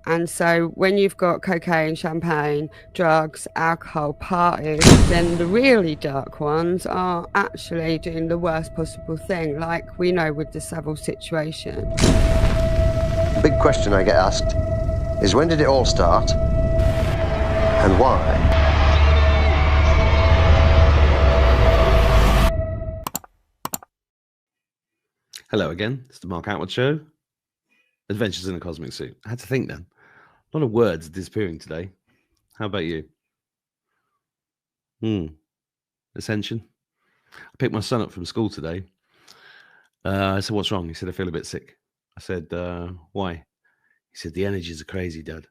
And so when you've got cocaine, champagne, drugs, alcohol, parties, then the really dark ones are actually doing the worst possible thing, like we know with the Savile situation. The big question I get asked is, when did it all start and why? Hello again, it's the Mark Attwood Show. Adventures in a Cosmic Suit. I had to think then. A lot of words disappearing today. How about you? Ascension. I picked my son up from school today. I said, "What's wrong?" He said, "I feel a bit sick." I said, "Why?" He said, "The energies are crazy, Dad."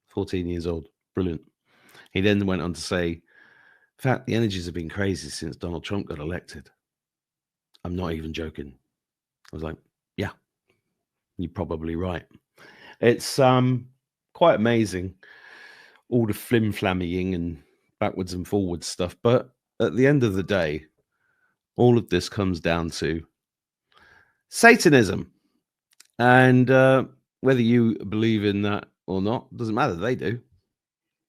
14 years old. Brilliant. He then went on to say, "In fact, the energies have been crazy since Donald Trump got elected." I'm not even joking. I was like, yeah, you're probably right. It's quite amazing, all the flim-flamming and backwards and forwards stuff. But at the end of the day, all of this comes down to Satanism. And whether you believe in that or not, doesn't matter. They do.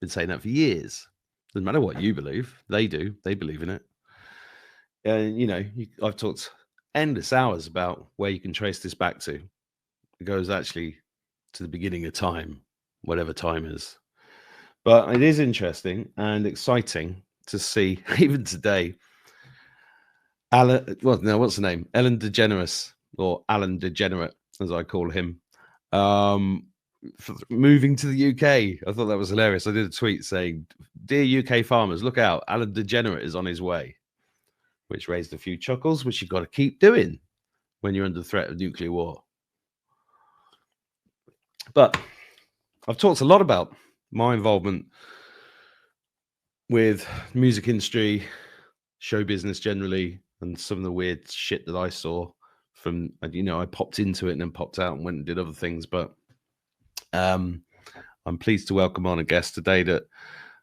Been saying that for years. Doesn't matter what you believe. They do. They believe in it. And, you know, I've talked endless hours about where you can trace this back to. It goes actually to the beginning of time, whatever time is. But it is interesting and exciting to see, even today, what's the name? Ellen DeGeneres, or Alan Degenerate, as I call him, moving to the UK. I thought that was hilarious. I did a tweet saying, "Dear UK farmers, look out, Alan Degenerate is on his way," which raised a few chuckles, which you've got to keep doing when you're under threat of nuclear war. But I've talked a lot about my involvement with music industry, show business generally, and some of the weird shit that I saw from, you know, I popped into it and then popped out and went and did other things. But I'm pleased to welcome on a guest today that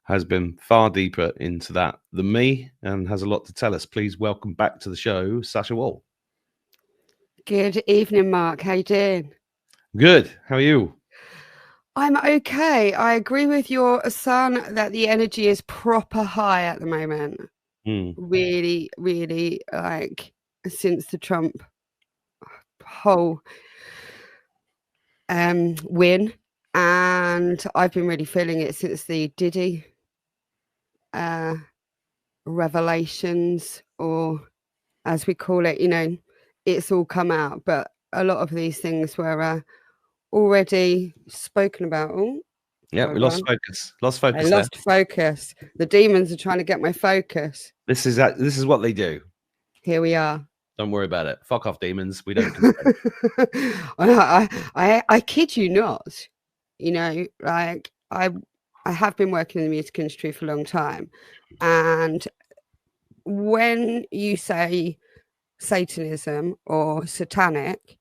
has been far deeper into that than me and has a lot to tell us. Please welcome back to the show, Sasha Wall. Good evening, Mark. How you doing? Good. How are you? I'm okay. I agree with your son that the energy is proper high at the moment. Really, really, like, since the Trump whole win, and I've been really feeling it since the Diddy revelations, or as we call it, you know, it's all come out, but a lot of these things were already spoken about. Yeah, we lost focus. I lost focus. The demons are trying to get my focus. This is what they do. Here we are. Don't worry about it. Fuck off, demons. We don't. I kid you not. You know, like I have been working in the music industry for a long time, and when you say Satanism or satanic,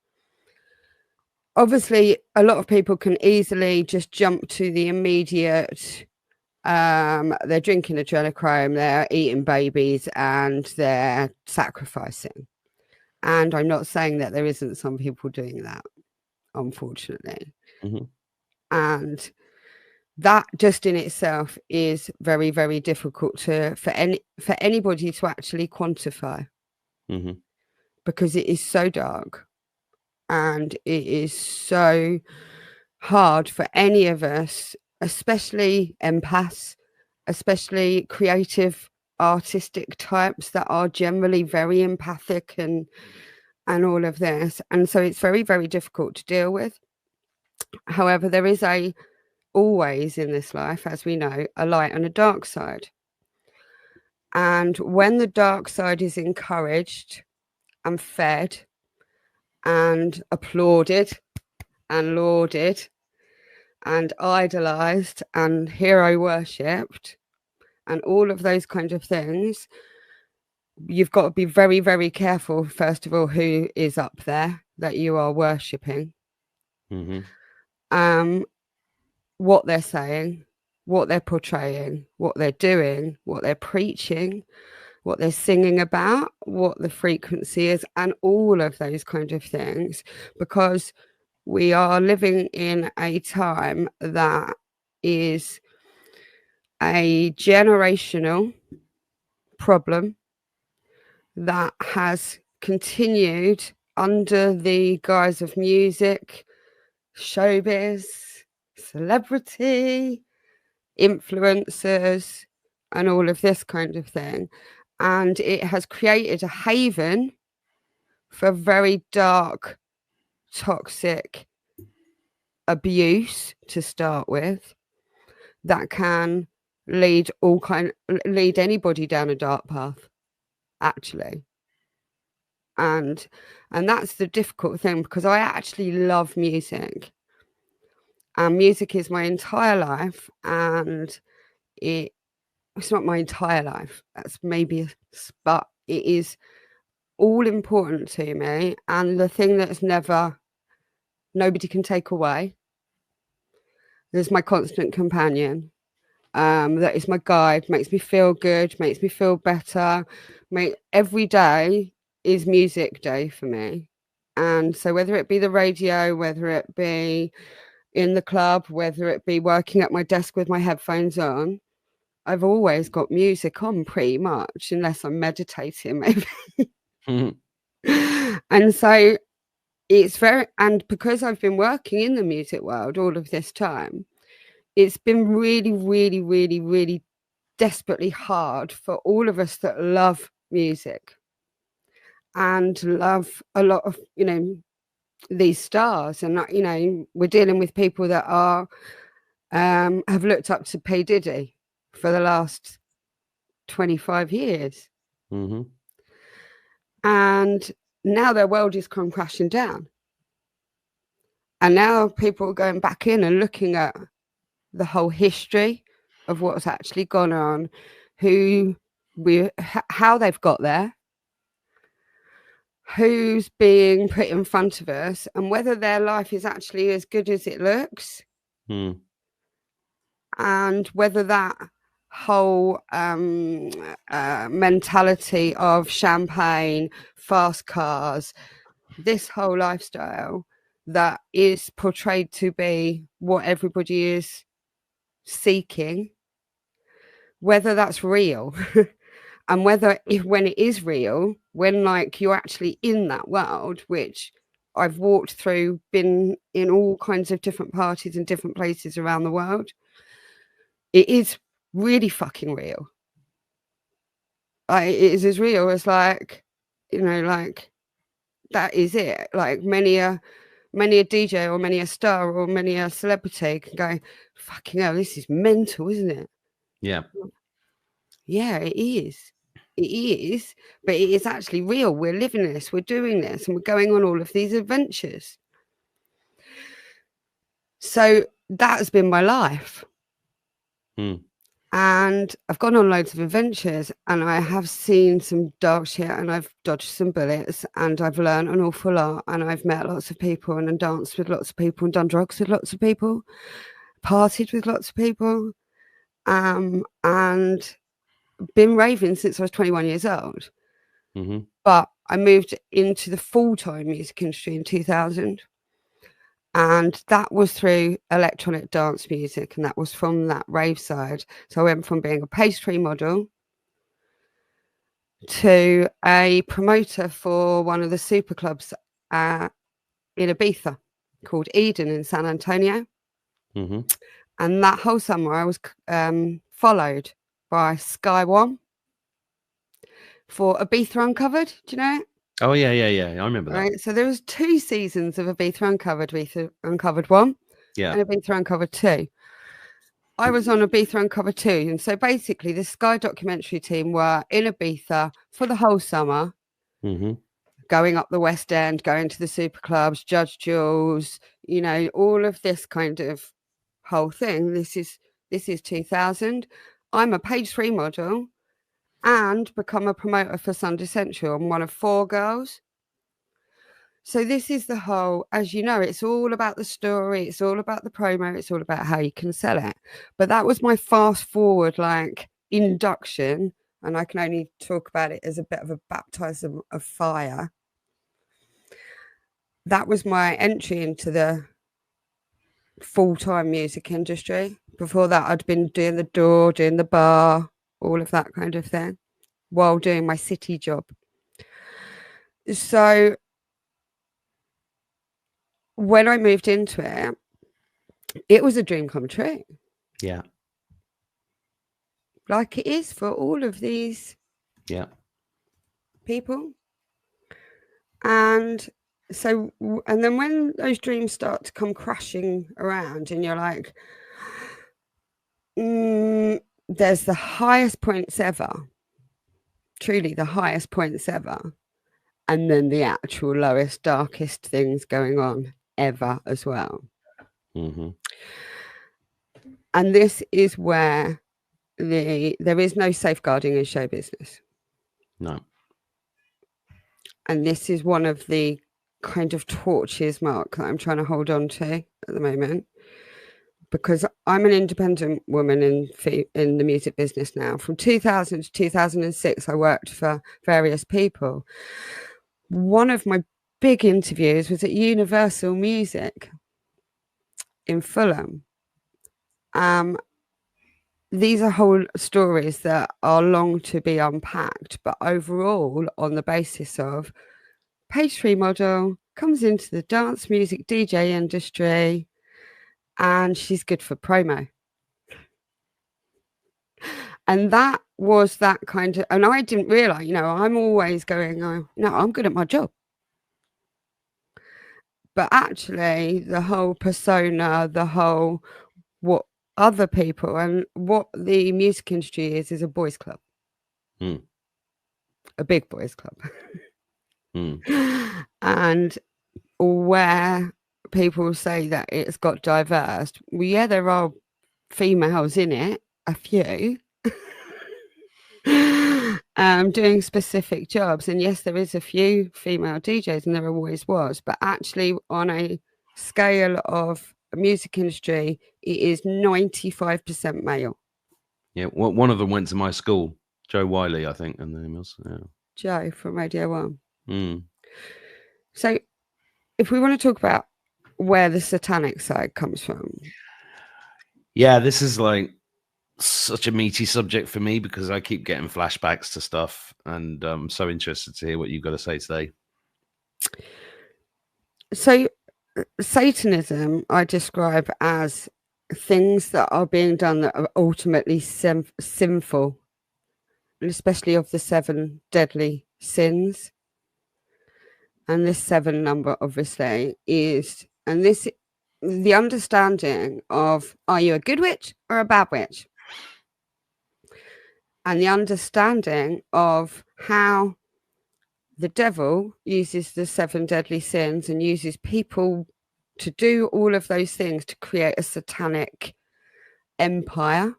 obviously a lot of people can easily just jump to the immediate, they're drinking adrenochrome, they're eating babies, and they're sacrificing. And I'm not saying that there isn't some people doing that, unfortunately. And that just in itself is very, very difficult for anybody to actually quantify, because it is so dark and it is so hard for any of us, especially empaths, especially creative, artistic types that are generally very empathic and all of this. And so it's very, very difficult to deal with. However, there is always in this life, as we know, a light and a dark side. And when the dark side is encouraged and fed and applauded and lauded and idolized and hero worshipped and all of those kind of things, you've got to be very, very careful, first of all, who is up there that you are worshipping, what they're saying, what they're portraying, what they're doing, what they're preaching, what they're singing about, what the frequency is, and all of those kind of things. Because we are living in a time that is a generational problem that has continued under the guise of music, showbiz, celebrity, influencers, and all of this kind of thing. And it has created a haven for very dark, toxic abuse to start with that can lead anybody down a dark path, actually. And that's the difficult thing, because I actually love music, and music is my entire life, and it's not my entire life, that's maybe but it is all important to me, and the thing that's nobody can take away. There's my constant companion. That is my guide, makes me feel good, makes me feel better. Every day is music day for me. And so whether it be the radio, whether it be in the club, whether it be working at my desk with my headphones on, I've always got music on pretty much, unless I'm meditating maybe. And so it's and because I've been working in the music world all of this time, it's been really, really, really, really desperately hard for all of us that love music and love a lot of, these stars. And, we're dealing with people that have looked up to P. Diddy for the last 25 years. Mm-hmm. And now their world is come crashing down. And now people are going back in and looking at the whole history of what's actually gone on, how they've got there, who's being put in front of us, and whether their life is actually as good as it looks. And whether that whole mentality of champagne, fast cars, this whole lifestyle that is portrayed to be what everybody is seeking, whether that's real. And whether, when it is real, when you're actually in that world, which I've walked through, been in all kinds of different parties and different places around the world, it is really fucking real. It is as real as that is it. Many a DJ or many a star or many a celebrity can go, fucking hell, this is mental, isn't it? Yeah. Yeah, it is. It is, but it is actually real. We're living this, we're doing this, and we're going on all of these adventures. So that has been my life. And I've gone on loads of adventures, and I have seen some dark shit, and I've dodged some bullets, and I've learned an awful lot, and I've met lots of people, and danced with lots of people, and done drugs with lots of people, partied with lots of people, and been raving since I was 21 years old. Mm-hmm. But I moved into the full-time music industry in 2000. And that was through electronic dance music, and that was from that rave side. So I went from being a pastry model to a promoter for one of the super clubs in Ibiza called Eden in San Antonio. Mm-hmm. And that whole summer I was followed by Sky One for Ibiza Uncovered. Do you know it? Oh, yeah. I remember that. Right. So there was 2 seasons of Ibiza Uncovered 1 and Ibiza Uncovered 2. I was on Ibiza Uncovered 2. And so basically the Sky documentary team were in Ibiza for the whole summer, going up the West End, going to the super clubs, Judge Jules, all of this kind of whole thing. This is 2000. I'm a page 3 model and become a promoter for Sunday Central. I'm one of 4 girls. So this is the whole, as you know, it's all about the story, it's all about the promo, it's all about how you can sell it. But that was my fast forward induction, and I can only talk about it as a bit of a baptism of fire. That was my entry into the full-time music industry. Before that, I'd been doing the door, doing the bar, all of that kind of thing, while doing my city job. So when I moved into it, it was a dream come true. Yeah. Like it is for all of these people. And so, and then when those dreams start to come crashing around and you're like, there's the highest points ever, truly the highest points ever, and then the actual lowest, darkest things going on ever as well. Mm-hmm. And this is where there is no safeguarding in show business. No. And this is one of the kind of torches, Mark, that I'm trying to hold on to at the moment, because I'm an independent woman in the music business now. From 2000 to 2006, I worked for various people. One of my big interviews was at Universal Music in Fulham. These are whole stories that are long to be unpacked, but overall, on the basis of page 3 model, comes into the dance music DJ industry, and she's good for promo. And that was that kind of, and I didn't realize, I'm always going, oh, no, I'm good at my job. But actually, the whole persona, the whole what other people and what the music industry is a boys' club. A big boys' club. And where people say that it's got diverse, well, yeah, there are females in it, a few, doing specific jobs. And yes, there is a few female DJs, and there always was. But actually, on a scale of a music industry, it is 95% male. Yeah, well, one of them went to my school, Joe Wiley, I think, and the name was. Yeah. Joe from Radio 1. So if we want to talk about where the satanic side comes from. Yeah, this is like such a meaty subject for me because I keep getting flashbacks to stuff, and I'm so interested to hear what you've got to say today. So Satanism I describe as things that are being done that are ultimately sinful, and especially of the 7 deadly sins. And this 7 number obviously is, and this, the understanding of, are you a good witch or a bad witch? And the understanding of how the devil uses the 7 deadly sins and uses people to do all of those things to create a satanic empire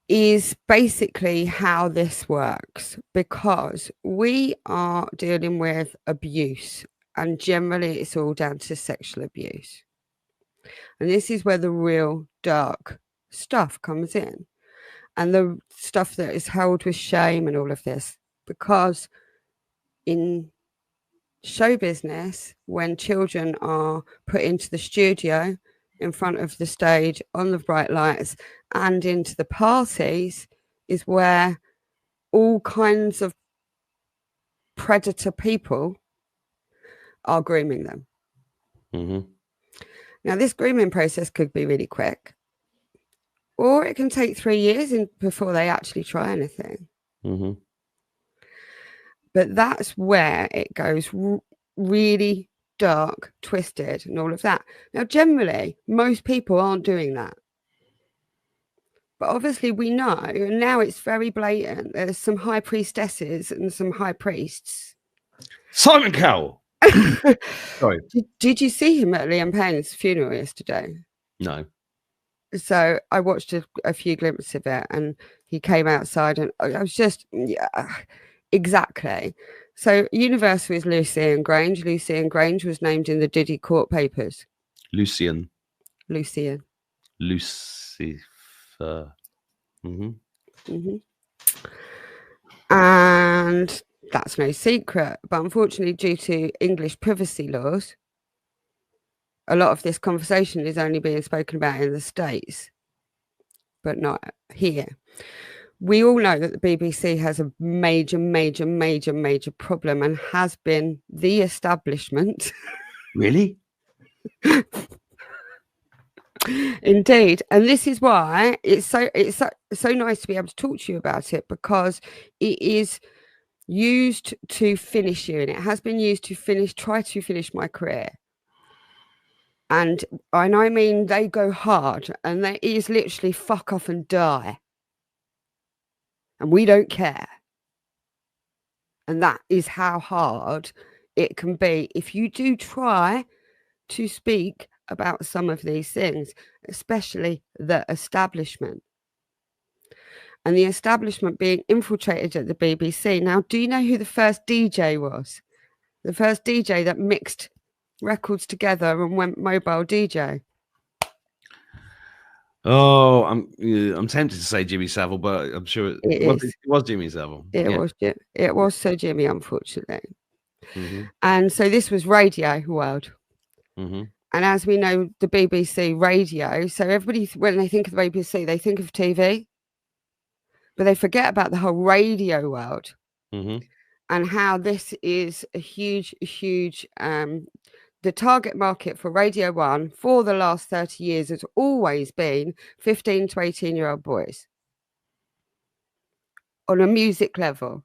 is basically how this works, because we are dealing with abuse, and generally it's all down to sexual abuse. And this is where the real dark stuff comes in, and the stuff that is held with shame and all of this, because in show business, when children are put into the studio in front of the stage on the bright lights and into the parties, is where all kinds of predator people are grooming them. Now, this grooming process could be really quick, or it can take 3 years before they actually try anything. But that's where it goes really dark, twisted, and all of that. Now, generally, most people aren't doing that. But obviously we know, and now it's very blatant, there's some high priestesses and some high priests. Simon Cowell! Sorry. Did you see him at Liam Payne's funeral yesterday? No. So I watched a few glimpses of it, and he came outside, and I was just, yeah, exactly. So Universal is Lucian Grange. Lucian Grange was named in the Diddy court papers. Lucian. Lucifer. And that's no secret. But unfortunately, due to English privacy laws, a lot of this conversation is only being spoken about in the States, but not here. We all know that the BBC has a major problem, and has been the establishment. Really? Indeed. And this is why it's so nice to be able to talk to you about it, because it is used to finish you, and it has been used to try to finish my career. And I mean, they go hard, and it is literally fuck off and die. And we don't care. And that is how hard it can be if you do try to speak about some of these things, especially the establishment. And the establishment being infiltrated at the BBC. Now, do you know who the first DJ was? The first DJ that mixed records together and went mobile DJ? Oh, I'm tempted to say Jimmy Savile, but I'm sure it was Jimmy Savile. It was Sir Jimmy, unfortunately. And so this was Radio World. And as we know, the BBC radio, so everybody, when they think of the BBC, they think of TV, but they forget about the whole radio world and how this is a huge, the target market for Radio 1 for the last 30 years has always been 15 to 18-year-old boys on a music level.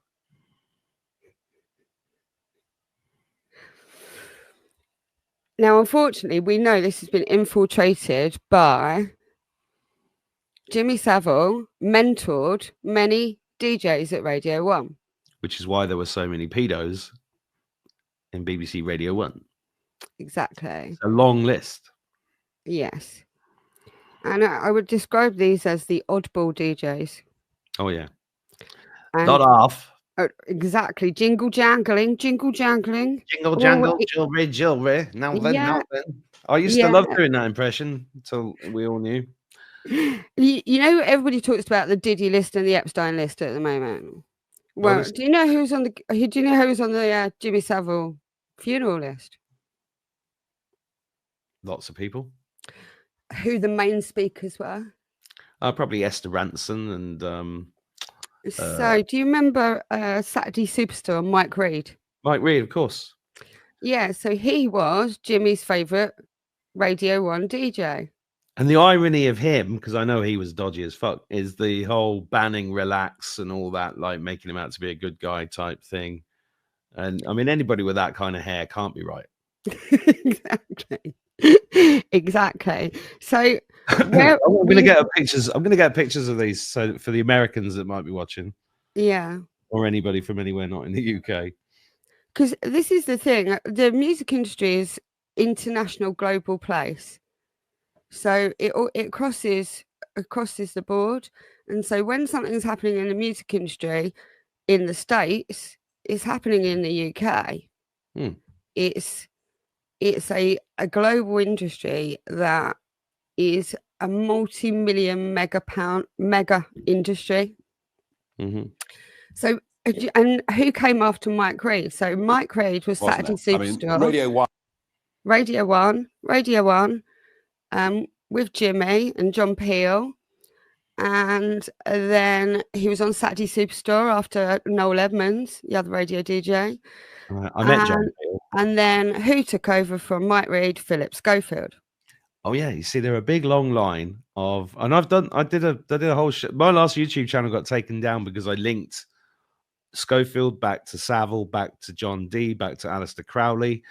Now, unfortunately, we know this has been infiltrated by Jimmy Savile, mentored many DJs at Radio 1. Which is why there were so many pedos in BBC Radio 1. Exactly. It's a long list. Yes. And I would describe these as the oddball DJs. Oh, yeah. And not half. Exactly. Jingle jangling. Jingle jangle, jewelry. Now then. I used to love doing that impression until we all knew. You know, everybody talks about the Diddy list and the Epstein list at the moment. Well, do you know who's on the Jimmy Savile funeral list? Lots of people. Who the main speakers were? Probably Esther Ranson and. So, do you remember Saturday Superstar, Mike Reid? Mike Reid, of course. Yeah, so he was Jimmy's favourite Radio 1 DJ. And the irony of him, because I know he was dodgy as fuck, is the whole banning Relax and all that, like making him out to be a good guy type thing. And I mean, anybody with that kind of hair can't be right. Exactly. So I'm going to get pictures of these, so for the Americans that might be watching, or anybody from anywhere not in the UK. Because this is the thing: the music industry is international, global place. So it crosses the board, and so when something's happening in the music industry in the States, it's happening in the UK. It's a global industry that is a multi-million mega industry. So, and who came after Mike Reid? So Mike Reid was Saturday Superstar. Radio 1. With Jimmy and John Peel, and then he was on Saturday Superstar after Noel Edmonds, the other radio DJ. I met John Peel. And then who took over from Mike Reid? Philip Schofield. Oh yeah, you see, there are a big long line of, and I did a whole my last YouTube channel got taken down because I linked Schofield back to Savile, back to John D, back to Alistair Crowley,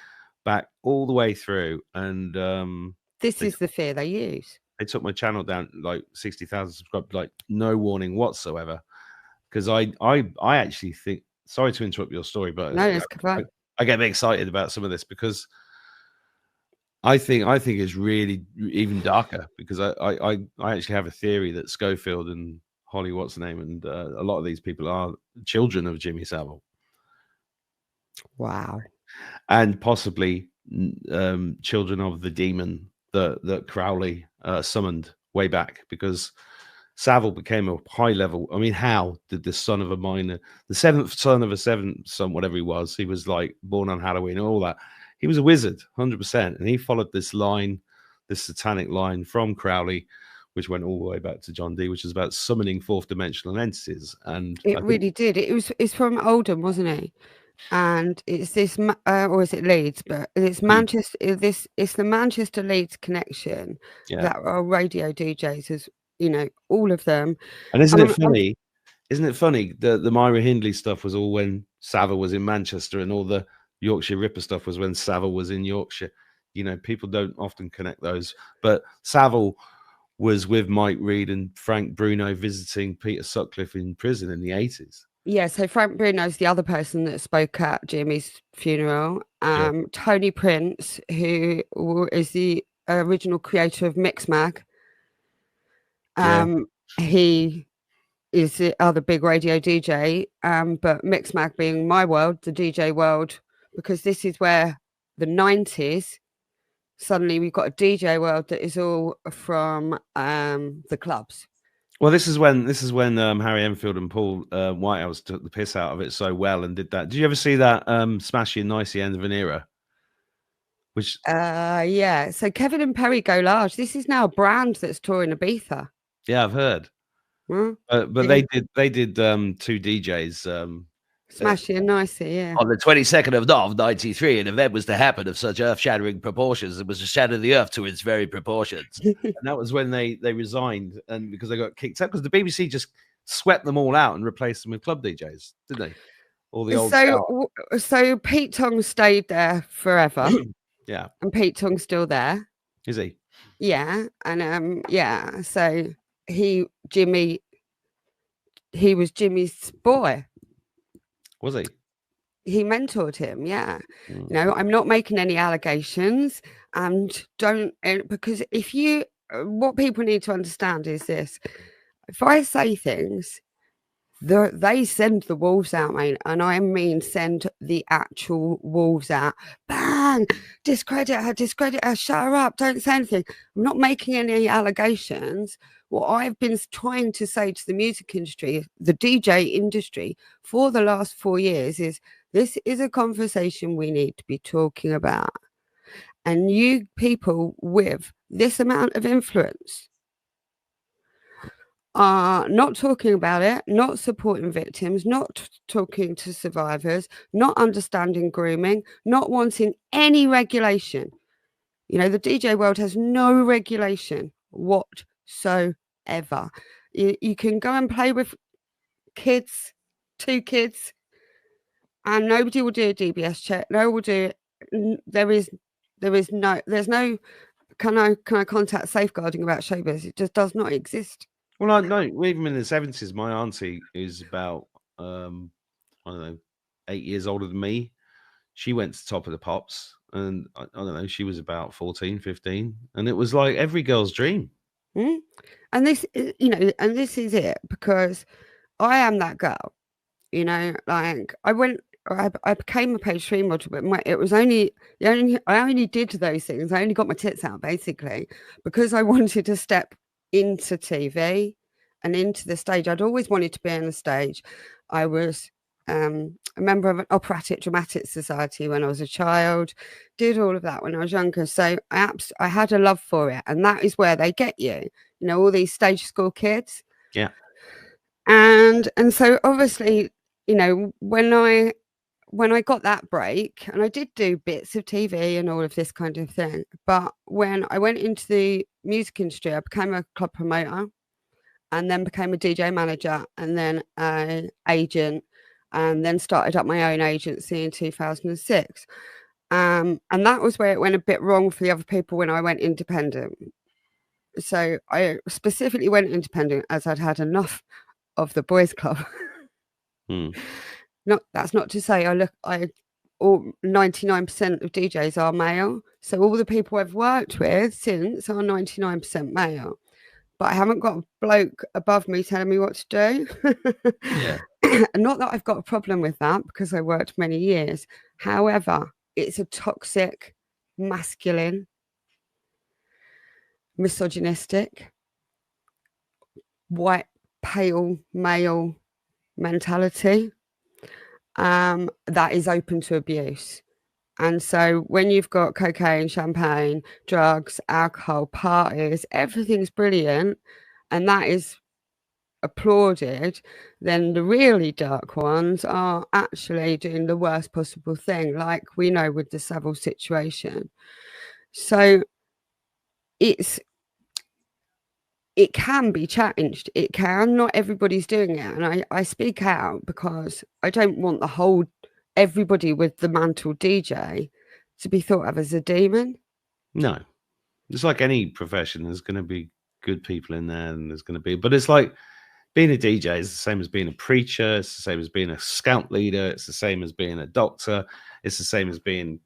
back all the way through, and this is the fear they use. They took my channel down like 60,000 subscribers, like no warning whatsoever. Because I actually think, sorry to interrupt your story, but no, it's fine. I get excited about some of this because I think it's really even darker, because I actually have a theory that Schofield and Holly, what's the name, and a lot of these people are children of Jimmy Savile. Wow. And possibly children of the demon that Crowley summoned way back, because Savile became a high level. I mean, how did the son of a miner, the seventh son of a seventh son, whatever he was like born on Halloween and all that, he was a wizard, 100%, and he followed this line, this satanic line from Crowley, which went all the way back to John Dee, which is about summoning fourth dimensional entities. And It really did. It's from Oldham, wasn't it? And it's this, or is it Leeds? But it's Manchester. It's the Manchester Leeds connection that are radio DJs, as you know, all of them. And isn't it funny? Isn't it funny that the Myra Hindley stuff was all when Savile was in Manchester, and all the Yorkshire Ripper stuff was when Savile was in Yorkshire? You know, people don't often connect those, but Savile was with Mike Reid and Frank Bruno visiting Peter Sutcliffe in prison in the 80s. Yeah, so Frank Bruno's the other person that spoke at Jimmy's funeral. Tony Prince, who is the original creator of Mixmag. He is the other big radio DJ, but Mixmag being my world, the DJ world, because this is where the 90s, suddenly we've got a DJ world that is all from the clubs. Well, this is when Harry Enfield and Paul Whitehouse took the piss out of it so well and did that. Did you ever see that Smashy and Nicey End of an Era? Which yeah. So Kevin and Perry Go Large. This is now a brand that's touring Ibiza. Yeah, I've heard. But they did 2 DJs. Smashy and Nicey, yeah. On the 22nd of Nov, 93, an event was to happen of such earth-shattering proportions. It was to shatter the earth to its very proportions. And that was when they resigned, and because they got kicked out, because the BBC just swept them all out and replaced them with club DJs, didn't they? All the old So Pete Tong stayed there forever. Yeah. And Pete Tong's still there. Is he? Yeah. And so Jimmy was Jimmy's boy. Was he? He mentored him, yeah. You know, I'm not making any allegations, and because what people need to understand is this: if I say things, they send the wolves out, mate, and I mean send the actual wolves out. Bang! Discredit her, shut her up, don't say anything. I'm not making any allegations. What I've been trying to say to the music industry, the DJ industry, for the last 4 years is this is a conversation we need to be talking about. And you people with this amount of influence are not talking about it, not supporting victims, not talking to survivors, not understanding grooming, not wanting any regulation. You know, the DJ world has no regulation whatsoever. You can go and play with kids, 2 kids, and nobody will do a DBS check. No one will do it. There's no can I contact safeguarding about showbiz? It just does not exist. Well, no, even in the 70s, my auntie is about, I don't know, 8 years older than me. She went to Top of the Pops, and I don't know, she was about 14, 15. And it was like every girl's dream. And this, you know, and this is it, because I am that girl, you know, like I became a page 3 model, but it was I only did those things. I only got my tits out basically because I wanted to step into TV and into the stage. I'd always wanted to be on the stage. I was a member of an operatic dramatic society when I was a child, did all of that when I was younger. So I had a love for it, and that is where they get you know, all these stage school kids. Yeah. And so obviously, you know, when I got that break, and I did do bits of TV and all of this kind of thing, but when I went into the music industry, I became a club promoter, and then became a DJ manager, and then an agent, and then started up my own agency in 2006. And that was where it went a bit wrong for the other people when I went independent. So I specifically went independent as I'd had enough of the boys' club. That's not to say all 99% of DJs are male. So all the people I've worked with since are 99% male. But I haven't got a bloke above me telling me what to do. Yeah. Not that I've got a problem with that, because I worked many years. However, it's a toxic, masculine, misogynistic, white, pale male mentality that is open to abuse. And so when you've got cocaine, champagne, drugs, alcohol, parties, everything's brilliant, and that is applauded, then the really dark ones are actually doing the worst possible thing, like we know with the Savile situation. So it can be changed. It can. Not everybody's doing it. And I speak out because I don't want everybody with the mantle DJ to be thought of as a demon. No. It's like any profession. There's going to be good people in there, and there's going to be, but it's like being a DJ is the same as being a preacher. It's the same as being a scout leader. It's the same as being a doctor. It's the same as being,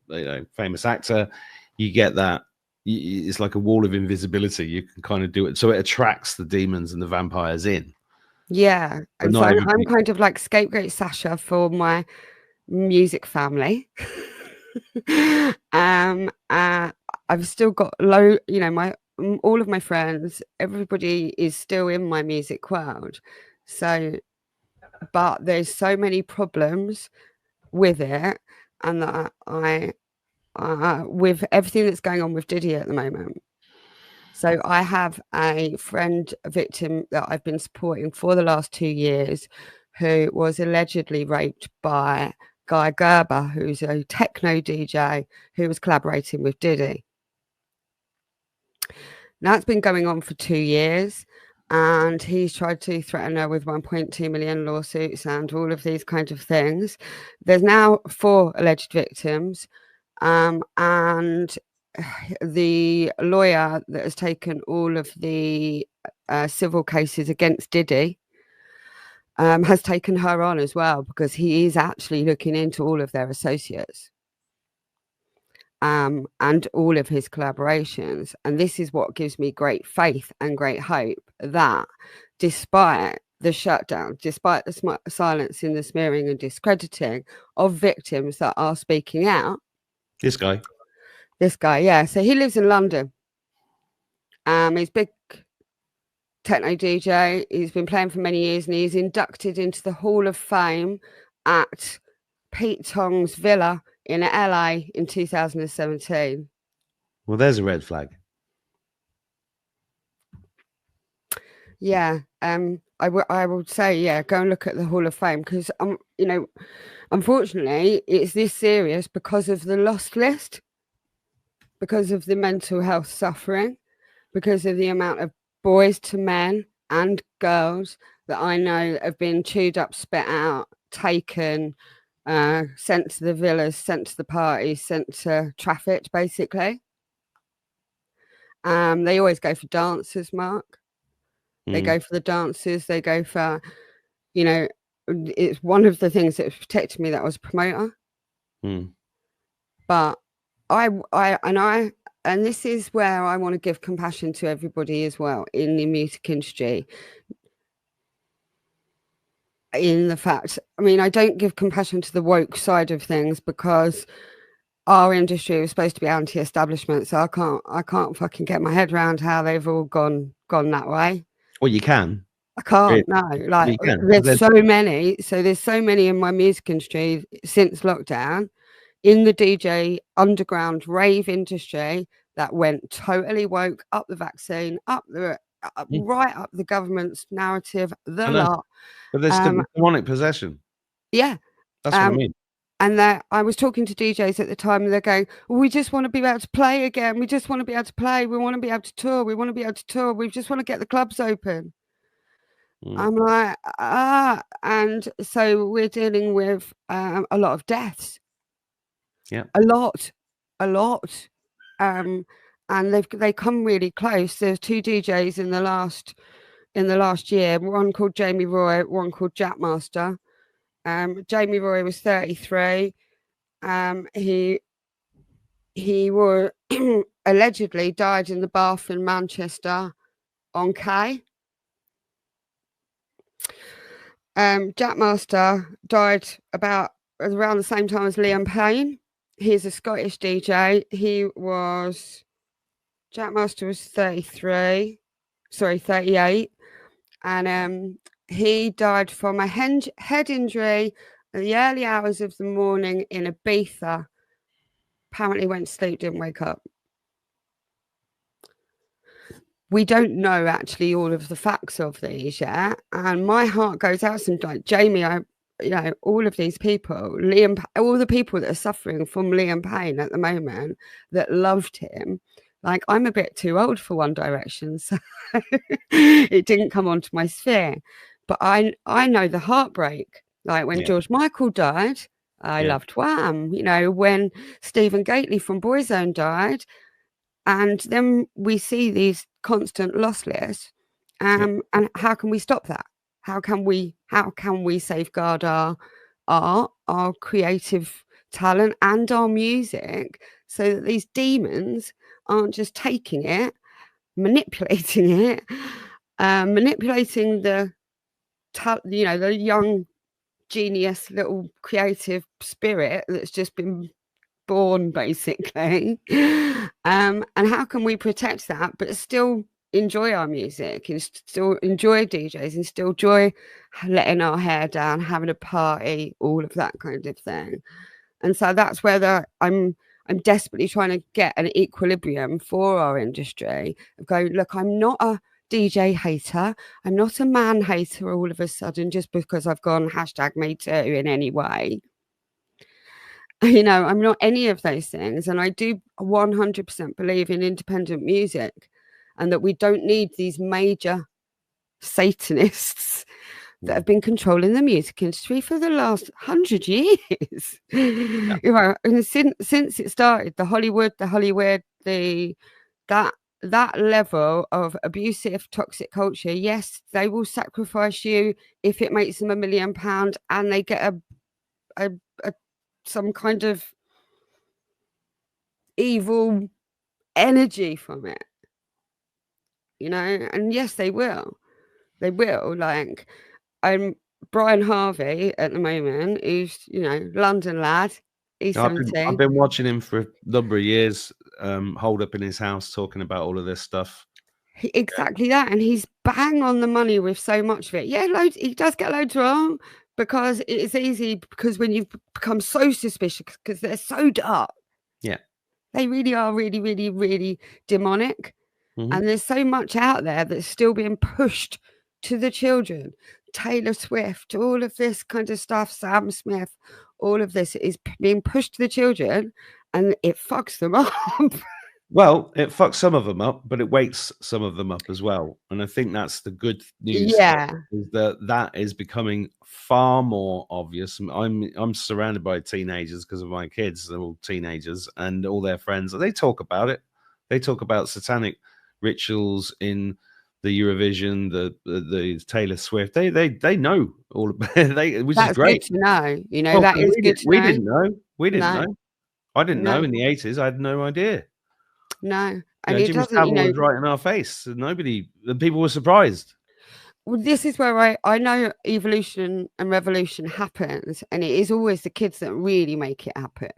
famous actor. You get that. It's like a wall of invisibility. You can kind of do it. So it attracts the demons and the vampires in. Yeah. And so I'm kind of like scapegoat Sasha for my music family. I've still got all of my friends, everybody is still in my music world. So, but there's so many problems with it, and that with everything that's going on with Diddy at the moment. So I have a victim that I've been supporting for the last 2 years, who was allegedly raped by Guy Gerber, who's a techno DJ who was collaborating with Diddy. Now it's been going on for 2 years, and he's tried to threaten her with 1.2 million lawsuits and all of these kinds of things. There's now 4 alleged victims, and the lawyer that has taken all of the civil cases against Diddy has taken her on as well, because he is actually looking into all of their associates. And all of his collaborations. And this is what gives me great faith and great hope that despite the shutdown, despite the silencing, the smearing and discrediting of victims that are speaking out. This guy, yeah. So he lives in London. He's big techno DJ. He's been playing for many years, and he's inducted into the Hall of Fame at Pete Tong's villa in LA in 2017. Well, there's a red flag. Yeah, I would say, yeah, go and look at the Hall of Fame, because unfortunately, it's this serious because of the lost list, because of the mental health suffering, because of the amount of boys to men and girls that I know have been chewed up, spit out, taken, sent to the villas, sent to the parties, sent to trafficked, basically. They always go for dancers, Mark. They go for the dancers. They go for, it's one of the things that protected me that I was a promoter. But and this is where I want to give compassion to everybody as well in the music industry. In the fact, I don't give compassion to the woke side of things, because our industry was supposed to be anti-establishment, so I can't fucking get my head around how they've all gone that way. Well, you can. I can't. No, like there's so many. So there's so many in my music industry since lockdown, in the DJ underground rave industry, that went totally woke, up the vaccine, right up the government's narrative, the lot. But there's still demonic possession. Yeah. That's what I mean. And I was talking to DJs at the time, and they're going, well, we just want to be able to play again. We just want to be able to play. We want to be able to tour. We want to be able to tour. We just want to get the clubs open. I'm like, and so we're dealing with a lot of deaths. Yeah. A lot. And they come really close. There's 2 DJs in the last year, one called Jamie Roy, one called Jackmaster. Jamie Roy was 33. He was allegedly died in the bath in Manchester on K. Jackmaster died around the same time as Liam Payne. He's a Scottish DJ. Jackmaster was 38, and he died from a head injury at the early hours of the morning in Ibiza apparently went to sleep, didn't wake up. We don't know actually all of the facts of these yet, and my heart goes out sometimes. Jamie, all of these people, Liam, all the people that are suffering from Liam Payne at the moment that loved him. Like, I'm a bit too old for One Direction, so it didn't come onto my sphere. But I know the heartbreak. Like when George Michael died, I loved Wham. When Stephen Gately from Boyzone died. And then we see these constant loss lists, and how can we stop that? How can we safeguard our art, our creative talent, and our music, so that these demons aren't just taking it, manipulating it, manipulating the young genius little creative spirit that's just been born, basically. And how can we protect that but still enjoy our music and still enjoy DJs and still enjoy letting our hair down, having a party, all of that kind of thing? And so that's where I'm desperately trying to get an equilibrium for our industry of going, look, I'm not a DJ hater, I'm not a man hater all of a sudden just because I've gone #MeToo in any way. I'm not any of those things. And I do 100% believe in independent music, and that we don't need these major Satanists that have been controlling the music industry for the last 100 years. And since it started, the Hollywood, that level of abusive, toxic culture, yes, they will sacrifice you if it makes them £1 million and they get some kind of evil energy from it, and yes, they will. Like, I'm Brian Harvey at the moment, who's London lad. He's 17. I've been watching him for a number of years, holed up in his house talking about all of this stuff. Exactly that, and he's bang on the money with so much of it. He does get loads wrong, because it's easy, because when you've become so suspicious, because they're so dark. They really are really, really, really demonic. And there's so much out there that's still being pushed to the children. Taylor Swift, all of this kind of stuff, Sam Smith, all of this is being pushed to the children, and it fucks them up. Well, it fucks some of them up, but it wakes some of them up as well. And I think that's the good news. Is that is becoming far more obvious. I'm surrounded by teenagers because of my kids. They're all teenagers, and all their friends. They talk about it. They talk about satanic rituals in the Eurovision, the Taylor Swift. They know all about it, which is great. Good to know. That is good to know. We didn't know. We didn't know. I didn't know in the 80s. I had no idea. No, and Jimmy Savile was right in our face. The people were surprised. Well, this is where I know evolution and revolution happens, and it is always the kids that really make it happen.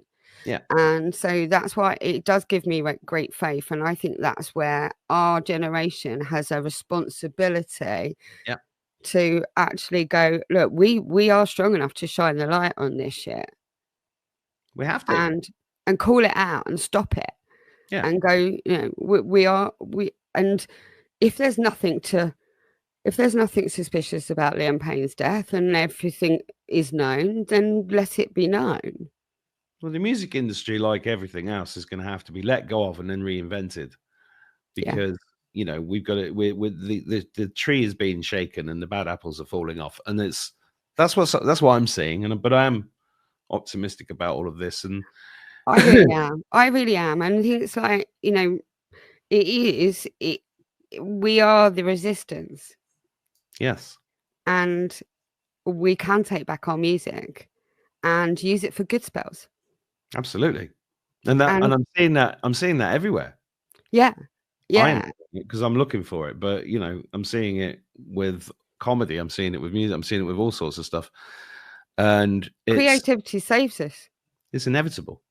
Yeah, and so that's why it does give me great faith, and I think that's where our generation has a responsibility. To actually go, look, we are strong enough to shine the light on this shit. We have to, and call it out and stop it. And go, and if there's nothing suspicious about Liam Payne's death and everything is known, then let it be known. Well, the music industry, like everything else, is going to have to be let go of and then reinvented, because we've got it. The tree is being shaken and the bad apples are falling off, and that's what I'm seeing. But I am optimistic about all of this, and I really am. And I think it's like, we are the resistance. Yes. And we can take back our music and use it for good spells. Absolutely. And I'm seeing that everywhere. Yeah. Because I'm looking for it. But I'm seeing it with comedy, I'm seeing it with music, I'm seeing it with all sorts of stuff. And creativity saves us. It's inevitable.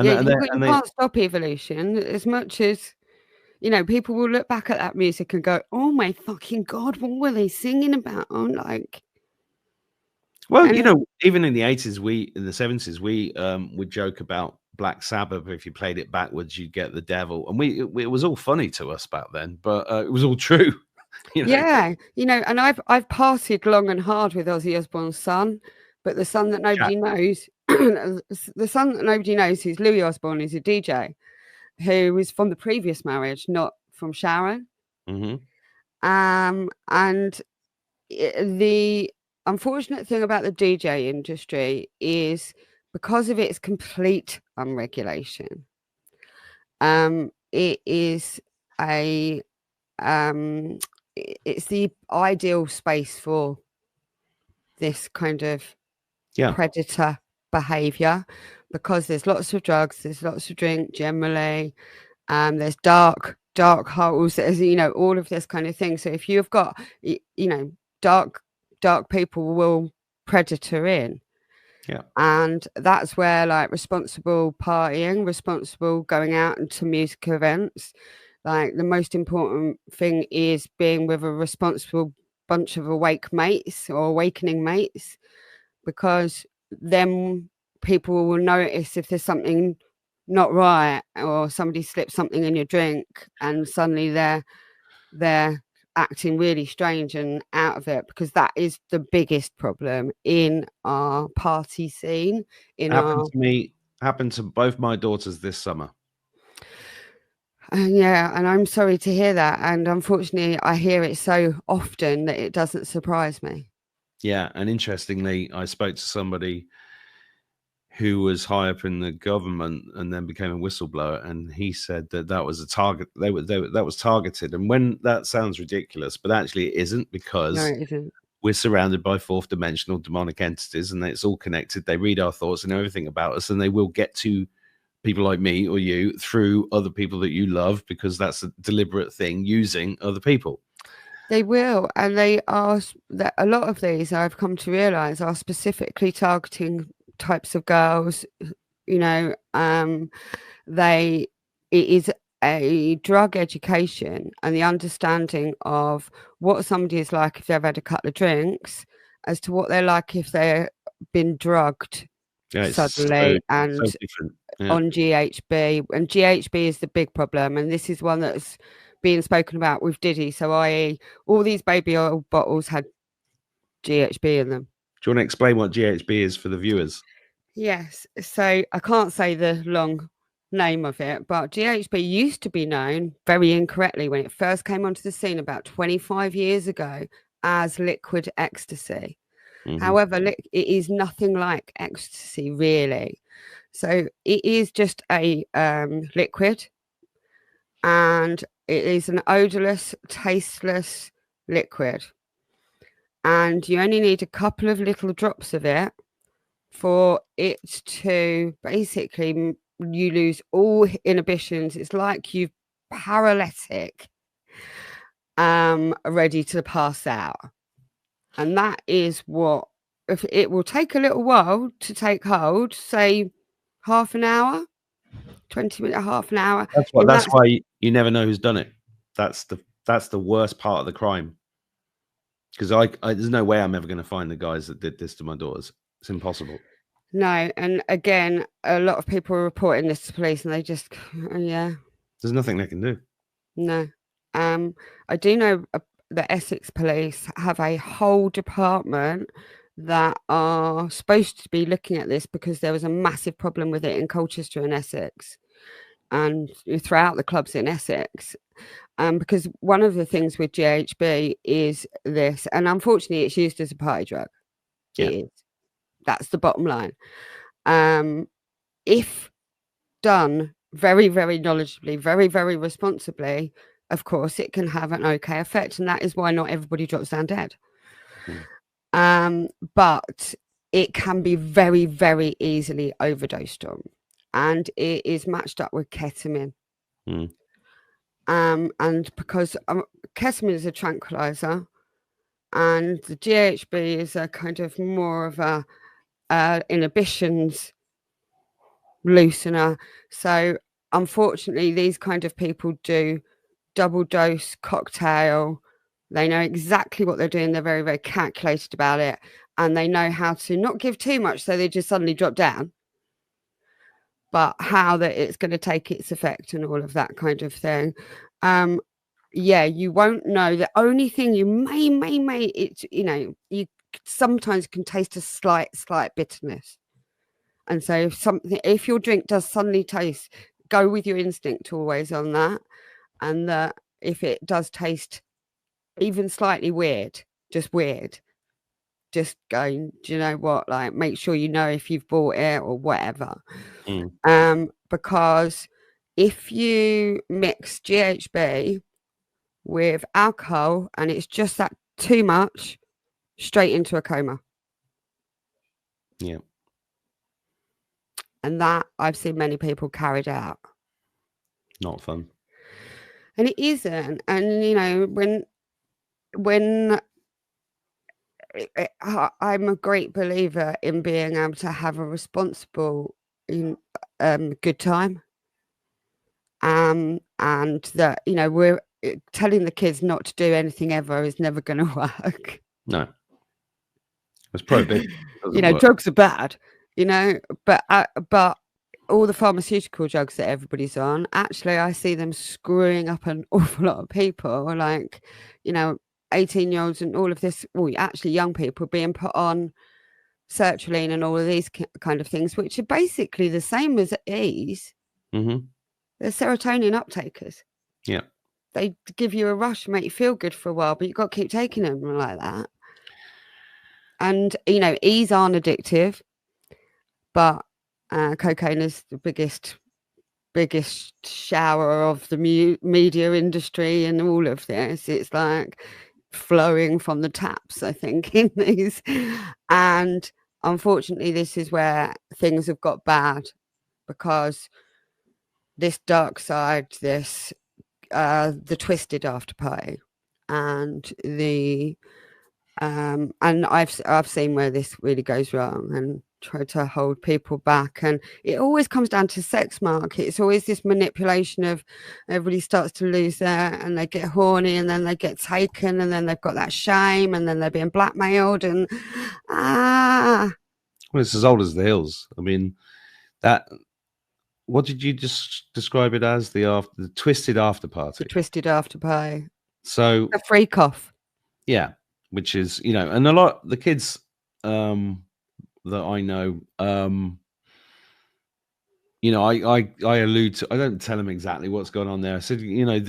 You can't stop evolution, as much as people will look back at that music and go, "Oh my fucking god, what were they singing about?" Well, even in the 80s, in the 70s, we would joke about Black Sabbath. If you played it backwards, you'd get the devil. And it was all funny to us back then, but it was all true. You know? Yeah, and I've partied long and hard with Ozzy Osbourne's son, but the son that nobody knows, the son that nobody knows, who's Louis Osbourne, is a DJ who was from the previous marriage, not from Sharon. Mm-hmm. And the unfortunate thing about the DJ industry is because of its complete unregulation, it is it's the ideal space for this kind of predator behavior, because there's lots of drugs, there's lots of drink generally, there's dark holes, there's all of this kind of thing. So if you've got dark people will predator in. Yeah. And that's where like responsible partying, responsible going out into music events, like the most important thing is being with a responsible bunch of awake mates or awakening mates, because then people will notice if there's something not right or somebody slips something in your drink and suddenly they're acting really strange and out of it, because that is the biggest problem in our party scene. Happened to both my daughters this summer. Yeah, and I'm sorry to hear that. And unfortunately, I hear it so often that it doesn't surprise me. Yeah, and interestingly, I spoke to somebody who was high up in the government and then became a whistleblower, and he said that was a target. That was targeted. And when that sounds ridiculous, but actually it isn't, because No, it isn't. We're surrounded by fourth dimensional demonic entities, and it's all connected. They read our thoughts and everything about us, and they will get to people like me or you through other people that you love, because that's a deliberate thing, using other people. They will, and they are. A lot of these, I've come to realize, are specifically targeting types of girls. It is a drug education and the understanding of what somebody is like if they've had a couple of drinks, as to what they're like if they've been drugged suddenly on GHB. And GHB is the big problem, and this is one that's being spoken about with Diddy. So i.e. all these baby oil bottles had GHB in them. Do you want to explain what GHB is for the viewers? Yes. So I can't say the long name of it, but GHB used to be known very incorrectly when it first came onto the scene about 25 years ago as liquid ecstasy. Mm-hmm. However, it is nothing like ecstasy, really. So it is just a liquid, and it is an odorless, tasteless liquid. And you only need a couple of little drops of it for it to basically, you lose all inhibitions. It's like you're paralytic, ready to pass out. And that is what, if it will take a little while to take hold, say half an hour, 20 minutes, half an hour. That's why you never know who's done it. That's the worst part of the crime. Because there's no way I'm ever going to find the guys that did this to my daughters. It's impossible. No, and again, a lot of people are reporting this to police, and they just, There's nothing they can do. No. I do know the Essex police have a whole department that are supposed to be looking at this, because there was a massive problem with it in Colchester and Essex, and throughout the clubs in Essex. Because one of the things with GHB is this, and unfortunately it's used as a party drug. Yeah. It is. That's the bottom line. If done very, very knowledgeably, very, very responsibly, of course, it can have an okay effect. And that is why not everybody drops down dead. But it can be very, very easily overdosed on. And it is matched up with ketamine. And because ketamine is a tranquilizer, and the GHB is a kind of more of a inhibitions loosener. So unfortunately, these kind of people do double dose cocktail. They know exactly what they're doing. They're very, very calculated about it, and they know how to not give too much, so they just suddenly drop down. but how that it's going to take its effect and all of that kind of thing. Yeah, you won't know. The only thing you may it's, you know, you sometimes can taste a slight bitterness. And so if your drink does suddenly taste, go with your instinct always on that. And that if it does taste even slightly weird, just going, do you know what, like, make sure you know if you've bought it or whatever. Because if you mix GHB with alcohol and it's just that too much, straight into a coma. Yeah. And that I've seen many people carried out. Not fun. And it isn't. And, you know, when I'm a great believer in being able to have a responsible, good time. And that, you know, we're telling the kids not to do anything ever is never going to work. No. It's prohibition. You know, drugs are bad, you know, but all the pharmaceutical drugs that everybody's on, actually, I see them screwing up an awful lot of people, like, you know, 18-year-olds and all of this, well, actually young people being put on sertraline and all of these kind of things, which are basically the same as E's. Mm-hmm. They're serotonin uptakers. Yeah. They give you a rush and make you feel good for a while, but you've got to keep taking them like that. And, you know, E's aren't addictive, but cocaine is the biggest shower of the media industry and all of this. It's like flowing from the taps, I think, in these. And unfortunately, this is where things have got bad, because this dark side, this the twisted after party, and and I've seen where this really goes wrong and try to hold people back, and it always comes down to sex, Mark. It's always this manipulation of everybody starts to lose their, and they get horny, and then they get taken, and then they've got that shame, and then they're being blackmailed, and well, it's as old as the hills. I mean, that, what did you just describe it as? The twisted after party. The twisted after party. So a freak off. Yeah, which is, you know, and a lot the kids that I know, you know, I allude to, I don't tell them exactly what's going on there. I said, you know,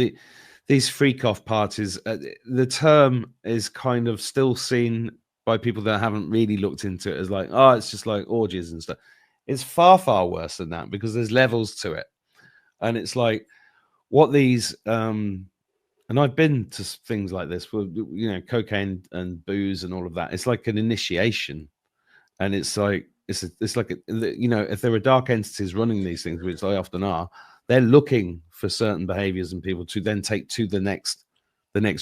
these freak off parties, the term is kind of still seen by people that haven't really looked into it as like, oh, it's just like orgies and stuff. It's far, far worse than that, because there's levels to it. And it's like what these, and I've been to things like this, with, you know, cocaine and booze and all of that. It's like an initiation. And it's like, it's like, you know, if there are dark entities running these things, which they often are, they're looking for certain behaviors and people to then take to the next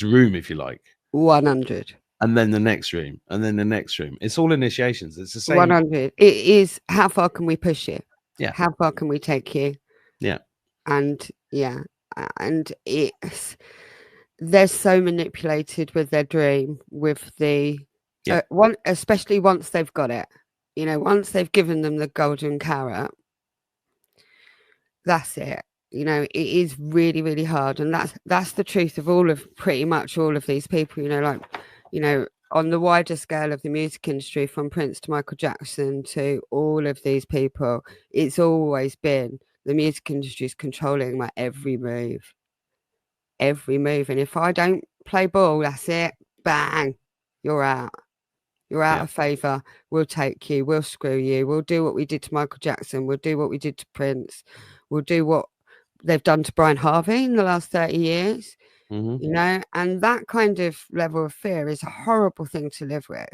room, if you like. 100. And then the next room, and then the next room. It's all initiations. It's the same. 100. It is, how far can we push you? Yeah. How far can we take you? Yeah. And yeah, and they're so manipulated with their dream, with the one, especially once they've got it. You know, once they've given them the golden carrot, that's it. You know, it is really, really hard, and that's the truth of pretty much all of these people. You know, like, you know, on the wider scale of the music industry, from Prince to Michael Jackson to all of these people, it's always been the music industry is controlling my every move. And if I don't play ball, that's it. Bang, you're out. You're out of favor. We'll take you. We'll screw you. We'll do what we did to Michael Jackson. We'll do what we did to Prince. We'll do what they've done to Brian Harvey in the last 30 years. Mm-hmm. You know, and that kind of level of fear is a horrible thing to live with.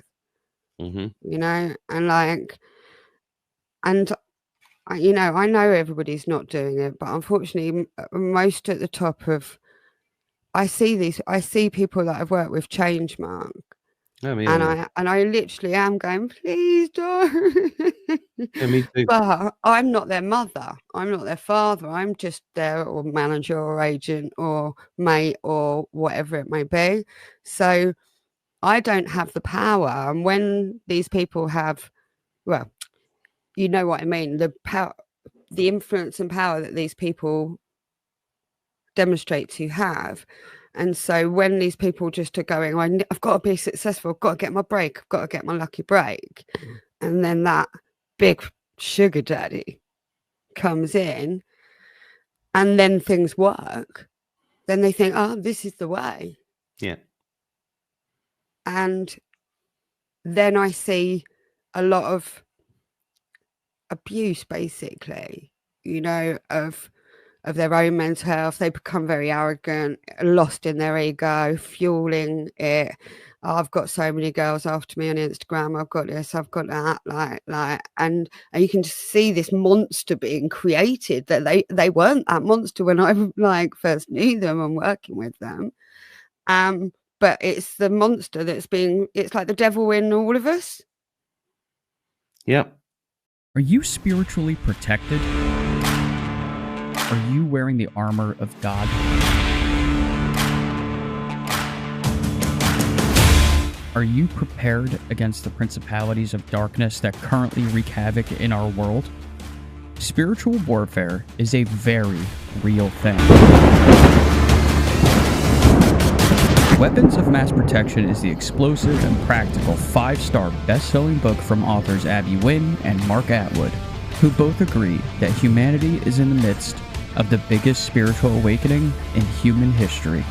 Mm-hmm. You know, and like, and you know, I know everybody's not doing it, but unfortunately, most at the top of, I see people that I've worked with change, Mark. Yeah, and I literally am going, please don't. Yeah, me too. But I'm not their mother. I'm not their father. I'm just their or manager or agent or mate or whatever it may be. So I don't have the power. And when these people have, well, you know what I mean, the the influence and power that these people demonstrate to have. And so when these people just are going, I've got to be successful, I've got to get my break, I've got to get my lucky break, and then that big sugar daddy comes in and then things work, then they think, oh, this is the way. Yeah. And then I see a lot of abuse, basically, of their own mental health. They become very arrogant, lost in their ego, fueling it. Oh, I've got so many girls after me on Instagram. I've got this, I've got that, and you can just see this monster being created that they weren't that monster when I first knew them and working with them. But it's the monster it's like the devil in all of us. Yep. Are you spiritually protected? Are you wearing the armor of God? Are you prepared against the principalities of darkness that currently wreak havoc in our world? Spiritual warfare is a very real thing. Weapons of Mass Protection is the explosive and practical 5-star best-selling book from authors Abby Wynn and Mark Attwood, who both agree that humanity is in the midst of the biggest spiritual awakening in human history.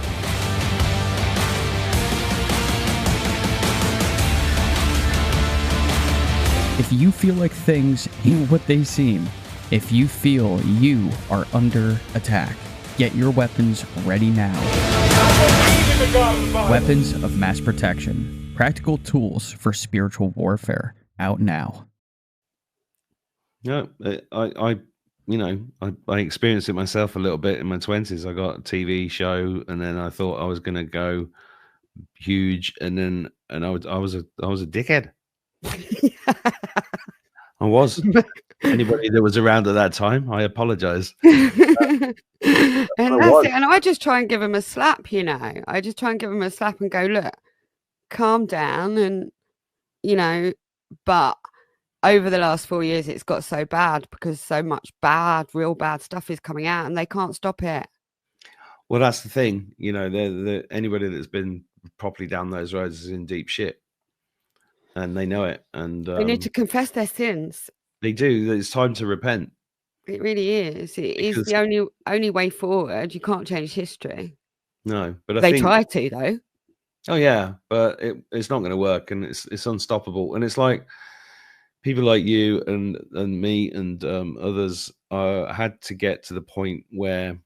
If you feel like things ain't what they seem, if you feel you are under attack, get your weapons ready now. Weapons of Mass Protection. Practical tools for spiritual warfare. Out now. No, I experienced it myself a little bit in my 20s. I got a TV show, and then I thought I was going to go huge, and I was a dickhead. I was. Anybody that was around at that time, I apologize. And that's it. And I just try and give him a slap, I just try and give him a slap and go, look, calm down. And, but over the last 4 years, it's got so bad because so much real bad stuff is coming out and they can't stop it. Well, that's the thing. Anybody that's been properly down those roads is in deep shit. And they know it. And they need to confess their sins. They do. It's time to repent. It really is. It is the only way forward. You can't change history. No, but they try to, though. Oh yeah, but it's not going to work, and it's unstoppable. And it's like people like you and me and others had to get to the point where,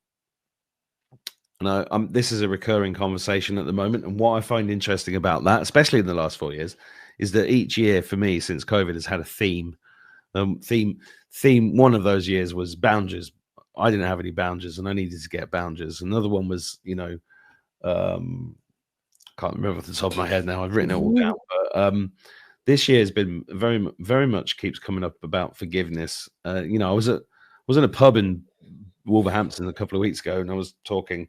and this is a recurring conversation at the moment. And what I find interesting about that, especially in the last 4 years, is that each year for me since COVID has had a theme. Theme. One of those years was boundaries. I didn't have any boundaries, and I needed to get boundaries. Another one was, can't remember off the top of my head now. I've written it all down. But this year has been very, very much keeps coming up about forgiveness. I was in a pub in Wolverhampton a couple of weeks ago, and I was talking,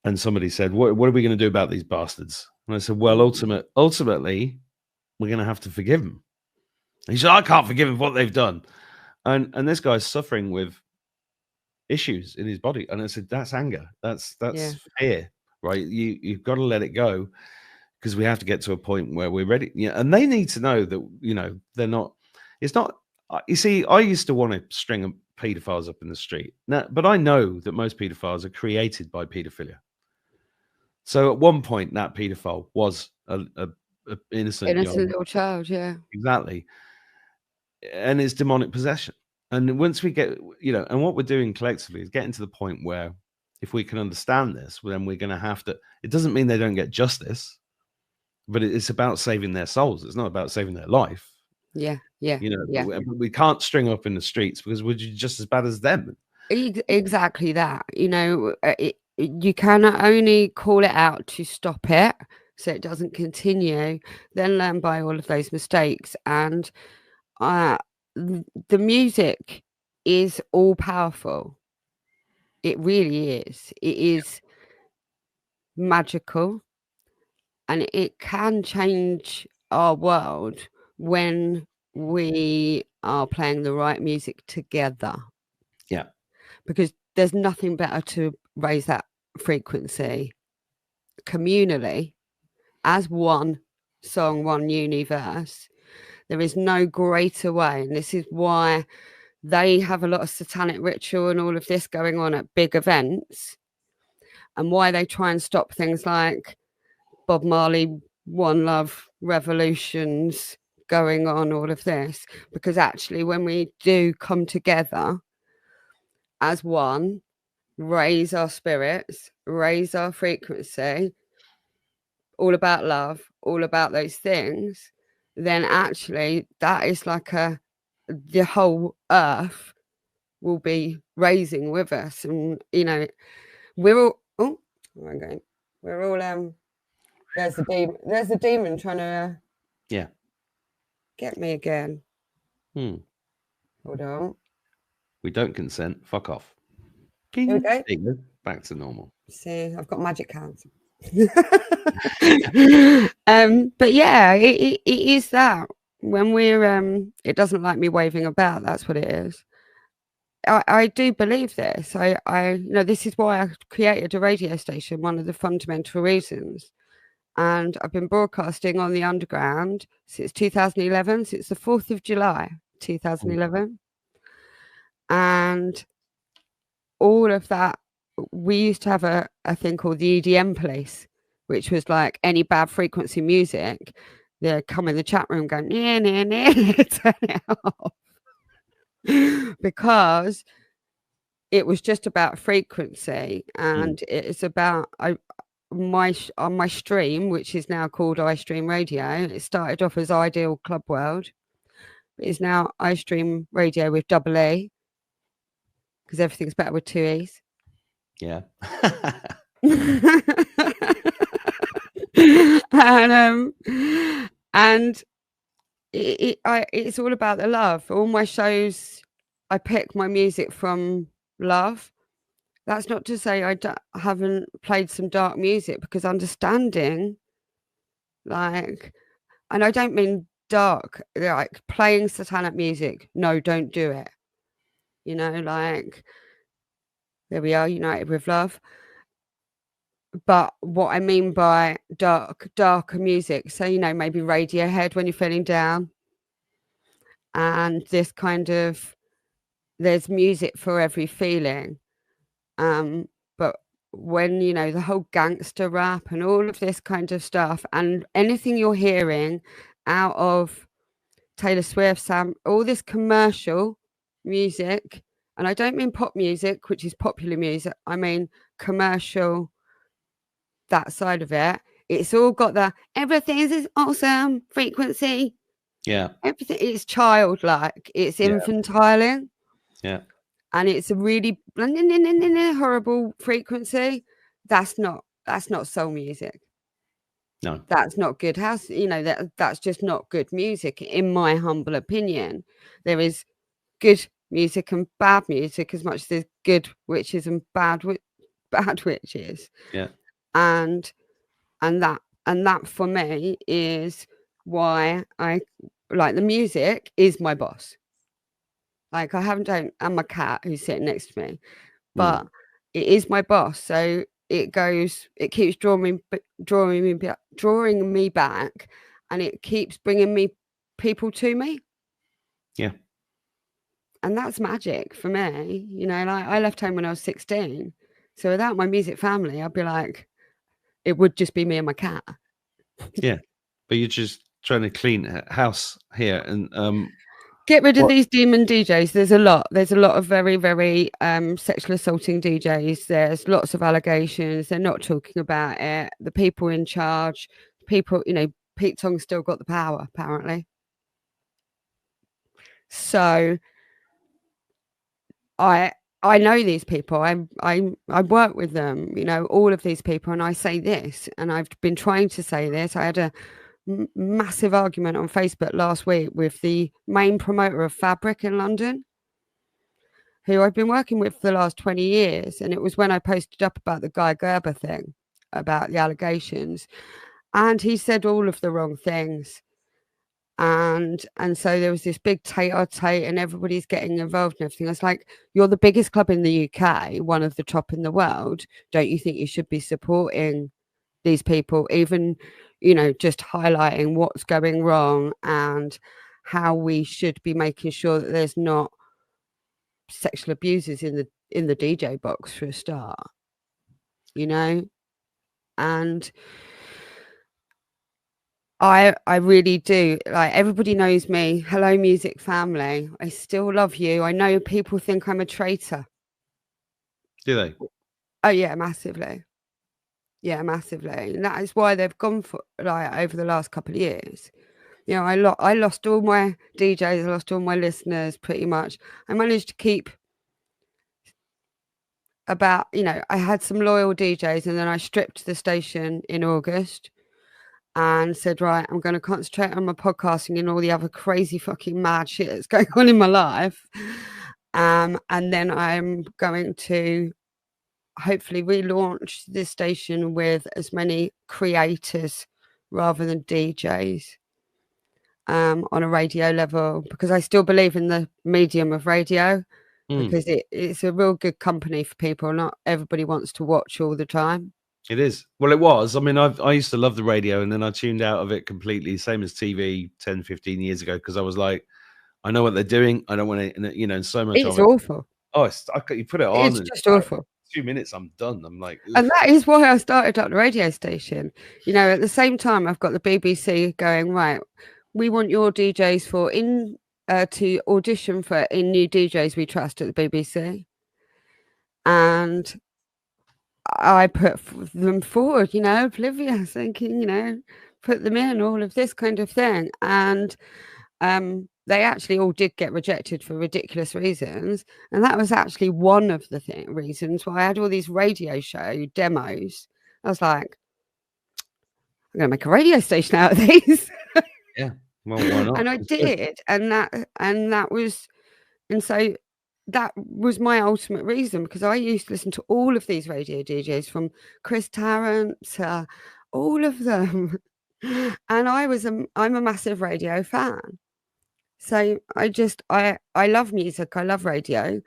and somebody said, "What are we going to do about these bastards?" And I said, "Well, ultimately, we're going to have to forgive them." He said, "I can't forgive them for what they've done," and this guy's suffering with issues in his body. And I said, "That's anger. That's fear, right? You've got to let it go, because we have to get to a point where we're ready." Yeah, and they need to know that they're not. It's not. You see, I used to want to string pedophiles up in the street, now, but I know that most pedophiles are created by pedophilia. So at one point, that pedophile was a innocent little child, yeah, exactly. And it's demonic possession. And once we get, and what we're doing collectively is getting to the point where if we can understand this, then we're going to have to, it doesn't mean they don't get justice, but it's about saving their souls. It's not about saving their life. Yeah. We can't string up in the streets because we're just as bad as them. Exactly that. You cannot only call it out to stop it so it doesn't continue, then learn by all of those mistakes. And the music is all powerful. It really is. It is magical, and it can change our world when we are playing the right music together. because there's nothing better to raise that frequency communally as one song, one universe. There is no greater way, and this is why they have a lot of satanic ritual and all of this going on at big events, and why they try and stop things like Bob Marley, One Love revolutions going on, all of this, because actually when we do come together as one, raise our spirits, raise our frequency, all about love, all about those things, then actually that is like the whole earth will be raising with us. And we're all we're all there's the demon trying to get me again. Hold on. We don't consent. Fuck off. Here we go. Back to normal. See, I've got magic hands. But yeah, it is that when we're it doesn't like me waving about, that's what it is. I do believe this. I this is why I created a radio station, one of the fundamental reasons. And I've been broadcasting on the underground since 2011, since the 4th of July 2011. And all of that, we used to have a thing called the EDM police, which was like any bad frequency music, they'd come in the chat room going, nah, nah, nah, turn it off. Because it was just about frequency, and it's about on my stream, which is now called iStream Radio. It started off as Ideal Club World, but it's now iStream Radio with double E, because everything's better with 2 E's. Yeah. And it's all about the love. All my shows, I pick my music from love. That's not to say I haven't played some dark music, because understanding, like, and I don't mean dark, like playing satanic music. No, don't do it. Like, there we are, united with love. But what I mean by darker music, so, maybe Radiohead when you're feeling down. And this kind of, there's music for every feeling. But when, the whole gangster rap and all of this kind of stuff, and anything you're hearing out of Taylor Swift, all this commercial music, and I don't mean pop music, which is popular music, I mean commercial, that side of it, it's all got the everything is awesome frequency. Yeah. Everything is childlike, it's infantiling. Yeah. And it's a really horrible frequency. That's not soul music. No. That's not good house. That's just not good music, in my humble opinion. There is good music and bad music, as much as there's good witches and bad witches. Yeah. And that for me is why I like the music is my boss. Like, and my cat who's sitting next to me, but it is my boss. So it keeps drawing me back, and it keeps bringing me people to me. Yeah. And that's magic for me. Like, I left home when I was 16. So without my music family, I'd be like, it would just be me and my cat. Yeah. But you're just trying to clean house here and get rid of these demon DJs. There's a lot of very, very sexual assaulting DJs. There's lots of allegations. They're not talking about it. The people in charge, Pete Tong's still got the power, apparently. So I know these people. I work with them, all of these people, and I say this, and I've been trying to say this. I had a massive argument on Facebook last week with the main promoter of Fabric in London, who I've been working with for the last 20 years. And it was when I posted up about the Guy Gerber thing, about the allegations, and he said all of the wrong things. And so there was this big tete-a-tete and everybody's getting involved and everything. I was like, you're the biggest club in the UK, one of the top in the world. Don't you think you should be supporting these people, even, you know, just highlighting what's going wrong and how we should be making sure that there's not sexual abusers in the DJ box for a start, you know? And I really do. Like, everybody knows me. Hello, music family. I still love you. I know people think I'm a traitor. Do they? Oh yeah, massively. Yeah, massively. And that is why they've gone for, like, over the last couple of years. You know, I lost all my DJs, I lost all my listeners pretty much. I managed to keep about, you know, I had some loyal DJs, and then I stripped the station in August and said, right, I'm going to concentrate on my podcasting and all the other crazy fucking mad shit that's going on in my life. And then I'm going to hopefully relaunch this station with as many creators rather than DJs on a radio level, because I still believe in the medium of radio, because it's a real good company for people. Not everybody wants to watch all the time. It is. Well, it was. I mean, I used to love the radio, and then I tuned out of it completely, same as TV 10, 15 years ago, because I was like, I know what they're doing. I don't want to, you know, so much It's of it. awful. Oh, you put it on. It's just awful. 2 minutes, I'm done. I'm like, oof. And that is why I started up the radio station. You know, at the same time, I've got the BBC going, right, we want your DJs to audition for in new DJs we trust at the BBC. And I put them forward, you know, Olivia, thinking, you know, put them in, all of this kind of thing. And they actually all did get rejected for ridiculous reasons. And that was actually one of the reasons why I had all these radio show demos. I was like, I'm going to make a radio station out of these. Yeah. Well, why not? And I did. And that was, and so that was my ultimate reason, because I used to listen to all of these radio DJs, from Chris Tarrant to all of them. And I'm a massive radio fan. So I love music. I love radio.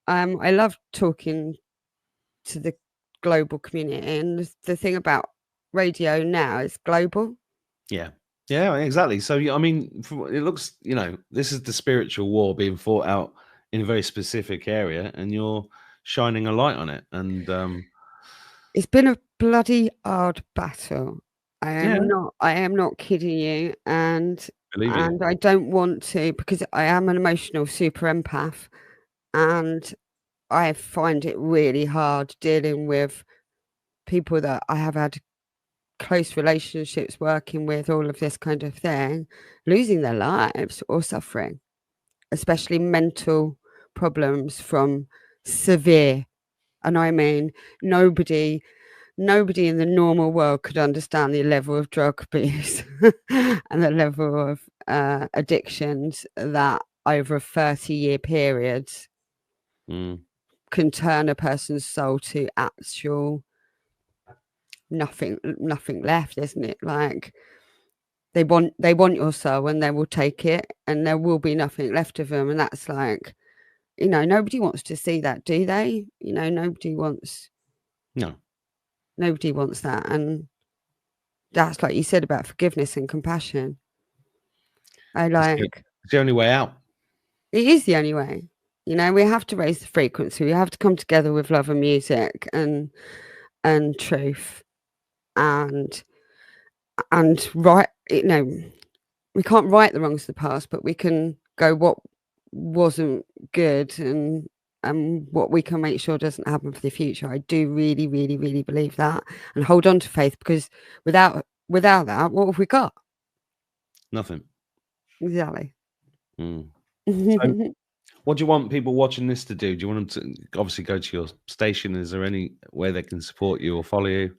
I love talking to the global community. And the thing about radio now is global. Yeah. Yeah, exactly. So, I mean, it looks, you know, this is the spiritual war being fought out in a very specific area, and you're shining a light on it. And it's been a bloody hard battle. I am not kidding you. And I don't want to, because I am an emotional super empath, and I find it really hard dealing with people that I have had close relationships working with, all of this kind of thing, losing their lives or suffering, especially mental problems from severe. And I mean, nobody in the normal world could understand the level of drug abuse and the level of addictions that over a 30-year period can turn a person's soul to actual nothing left, isn't it? Like, they want your soul, and they will take it, and there will be nothing left of them. And that's like, you know, nobody wants to see that, do they? You know, nobody wants that. And that's, like you said, about forgiveness and compassion. It's the only way out. It is the only way. You know, we have to raise the frequency. We have to come together with love and music and truth and right. You know, we can't right the wrongs of the past, but we can go what wasn't good and what we can make sure doesn't happen for the future. I do really, really, really believe that, and hold on to faith, because without that, what have we got? Nothing. Exactly. So, what do you want people watching this to do? Do you want them to obviously go to your station? Is there any way they can support you or follow you?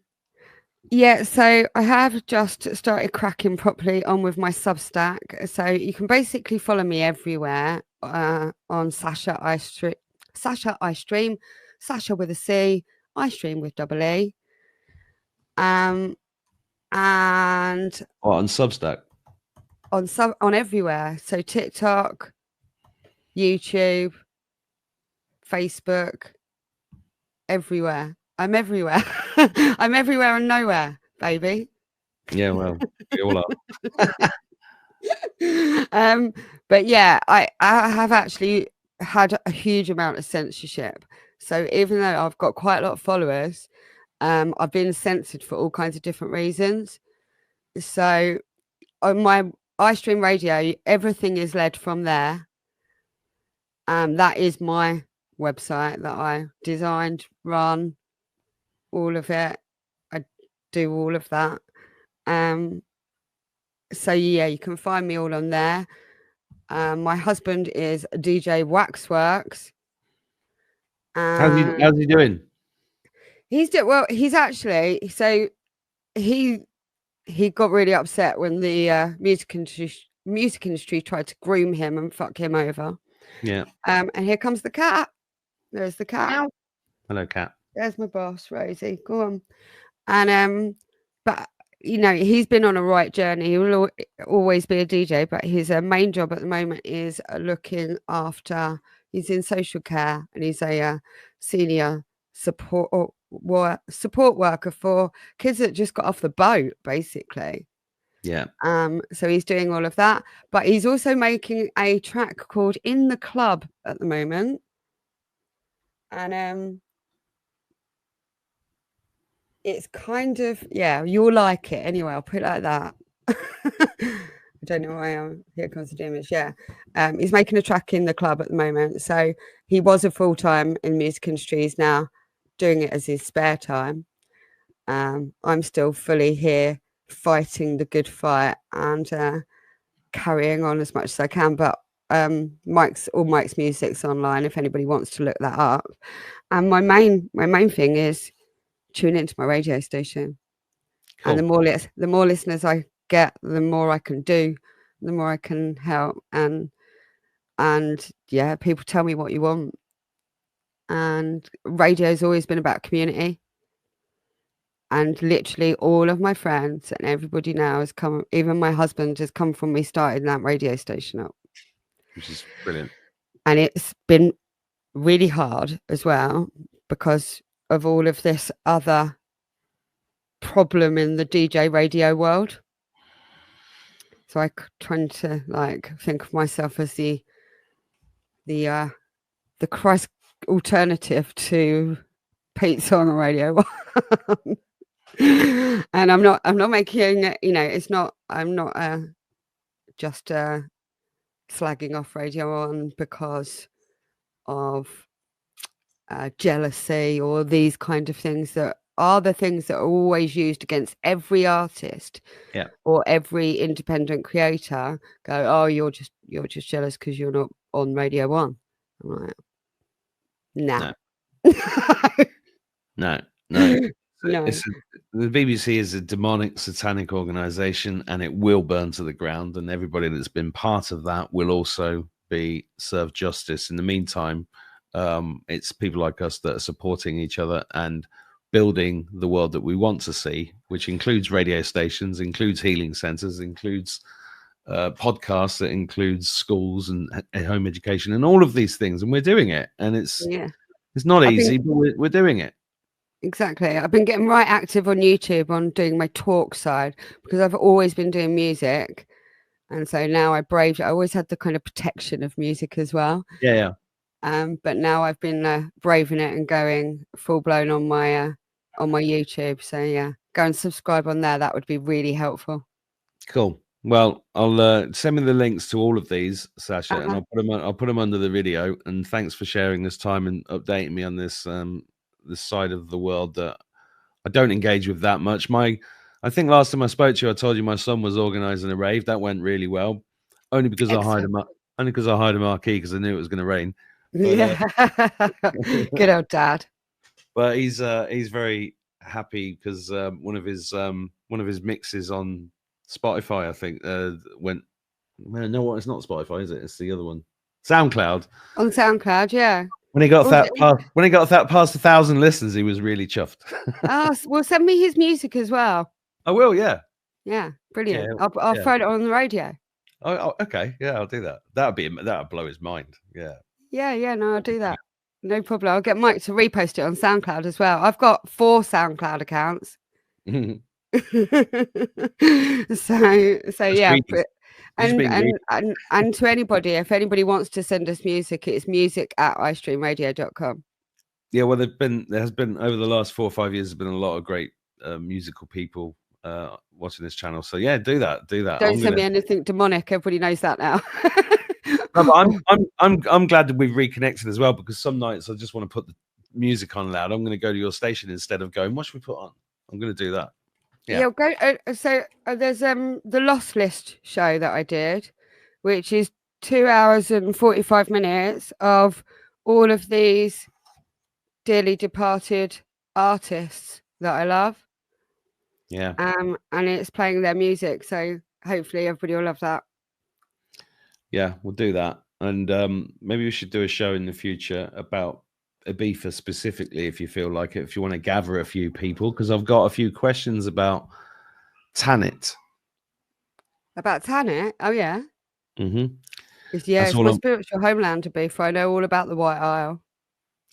Yeah, so I have just started cracking properly on with my Substack. So you can basically follow me everywhere on Sasha I Stream, Sasha with a C, I Stream with double E. And on Substack? on everywhere. So TikTok, YouTube, Facebook, everywhere. I'm everywhere. I'm everywhere and nowhere, baby. Yeah, well, we all are. But yeah, I have actually had a huge amount of censorship. So even though I've got quite a lot of followers, I've been censored for all kinds of different reasons. So on my iStream Radio, everything is led from there. That is my website that I designed, run, all of it. I do all of that. So yeah, you can find me all on there. My husband is DJ Waxworks. How's he doing? He's actually, so he got really upset when the music industry tried to groom him and fuck him over. Yeah. And here comes the cat. There's the cat. Hello, cat. There's my boss, Rosie. Go on. And but you know, he's been on a right journey. He will always be a DJ, but his main job at the moment is looking after. He's in social care, and he's a senior support worker for kids that just got off the boat, basically. Yeah. So he's doing all of that, but he's also making a track called "In the Club" at the moment, and it's kind of, yeah, you'll like it anyway. I'll put it like that. I don't know why here comes the image. Yeah, he's making a track in the club at the moment. So he was a full time in the music industry. He's now doing it as his spare time. I'm still fully here fighting the good fight and carrying on as much as I can. But Mike's music's online if anybody wants to look that up. And my main thing is tune into my radio station. Cool. And the more listeners I get, the more I can do, the more I can help. And yeah, people tell me what you want. And radio's always been about community. And literally all of my friends and everybody now has come, even my husband has come from me starting that radio station up. Which is brilliant. And it's been really hard as well because of all of this other problem in the DJ radio world. So I trying to think of myself as the Christ alternative to Pete's on Radio. And I'm not making, you know, I'm not just slagging off Radio On because of jealousy or these kind of things that are the things that are always used against every artist, yeah, or every independent creator. Go, oh, you're just jealous because you're not on Radio One. I'm like, nah. No. The BBC is a demonic, satanic organization, and it will burn to the ground. And everybody that's been part of that will also be served justice. In the meantime, it's people like us that are supporting each other and building the world that we want to see, which includes radio stations, includes healing centers, includes podcasts, that includes schools and home education and all of these things. And we're doing it. And it's not easy, but we're doing it. Exactly. I've been getting right active on YouTube on doing my talk side because I've always been doing music. And so now I always had the kind of protection of music as well. Yeah. But now I've been braving it and going full blown on my YouTube. So yeah, go and subscribe on there. That would be really helpful. Cool. Well, I'll send me the links to all of these, Sasha, and I'll put them under the video. And thanks for sharing this time and updating me on this this side of the world that I don't engage with that much. I think last time I spoke to you, I told you my son was organising a rave. That went really well, only because I hired a marquee because I knew it was going to rain. But, good old dad. But he's very happy because one of his mixes on Spotify, I think, went. No, it's not Spotify, is it? It's the other one, SoundCloud. On SoundCloud, yeah. When he got that past 1,000 listens, he was really chuffed. Well, send me his music as well. I will, yeah. Yeah, brilliant. I'll throw it on the radio. Oh, okay. Yeah, I'll do that. That'll blow his mind. Yeah. Yeah, no, I'll do that. No problem. I'll get Mike to repost it on SoundCloud as well. I've got 4 SoundCloud accounts. so yeah, and to anybody, if anybody wants to send us music, it's music@istreamradio.com. Yeah, well, there has been over the last 4 or 5 years, there's been a lot of great musical people watching this channel. So yeah, do that. Don't send me anything demonic. Everybody knows that now. No, but I'm glad that we've reconnected as well, because some nights I just want to put the music on loud. I'm going to go to your station instead of going, what should we put on? I'm going to do that. Yeah. Go. So there's the Lost List show that I did, which is 2 hours and 45 minutes of all of these dearly departed artists that I love. Yeah. And it's playing their music, so hopefully everybody will love that. Yeah, we'll do that. And maybe we should do a show in the future about Ibiza specifically, if you feel like it, if you want to gather a few people, because I've got a few questions about Tanit. About Tanit? Oh, yeah. Mm-hmm. It's my spiritual homeland, Ibiza. I know all about the White Isle.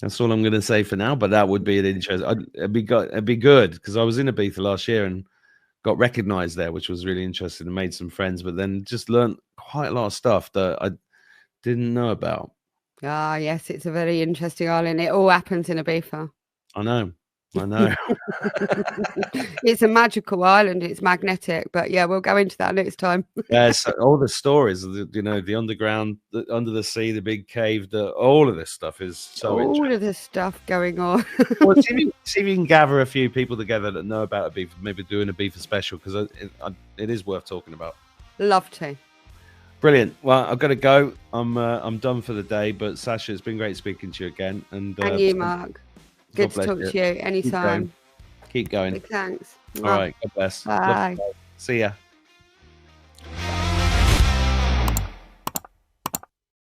That's all I'm going to say for now, but that would be an interest. It'd be good, because I was in Ibiza last year and got recognized there, which was really interesting, and made some friends, but then just learned quite a lot of stuff that I didn't know about. Ah, yes, it's a very interesting island. It all happens in Ibiza. I know. It's a magical island. It's magnetic, but yeah, we'll go into that next time. Yes, all the stories, the underground, under the sea, the big cave, all of this stuff is so interesting. All of this stuff going on. Well, see if you can gather a few people together that know about Ibiza, maybe do an Ibiza special, because it is worth talking about. Love to. Brilliant. Well, I've got to go. I'm done for the day. But Sasha, it's been great speaking to you again. And you, Mark. Good to talk to you anytime. Keep going. Big thanks. All right. God bless. Bye. See ya.